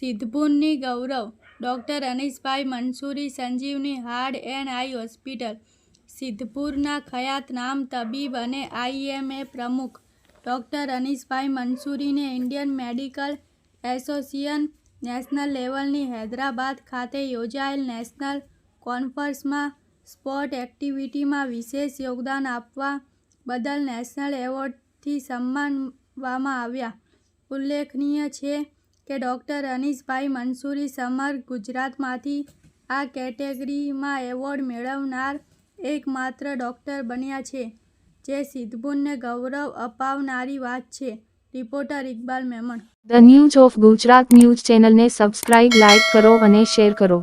સિદ્ધપુરની ગૌરવ doctor Anisbhai Mansuri Sanjivani heart and eye hospital સિદ્ધપુરના ખ્યાતનામ તબીબ અને આઈએમએ પ્રમુખ ડૉક્ટર અનીસભાઈ મંસૂરીને ઇન્ડિયન મેડિકલ એસોસિએશન નેશનલ લેવલની હૈદરાબાદ ખાતે યોજાયેલ નેશનલ કોન્ફરન્સમાં સ્પોર્ટ એક્ટિવિટીમાં વિશેષ યોગદાન આપવા બદલ નેશનલ એવોર્ડથી સન્માનવામાં આવ્યા. ઉલ્લેખનીય છે કે ડૉક્ટર અનીસભાઈ મંસૂરી સમગ્ર ગુજરાતમાંથી આ કેટેગરીમાં એવોર્ડ મેળવનાર એકમાત્ર ડૉક્ટર બન્યા છે, જે સિદ્ધપુરને ગૌરવ અપાવનારી વાત છે. Reporter Iqbal Memon. The news of Gujarat news ચેનલને સબસ્ક્રાઇબ, લાઇક કરો અને શેર કરો.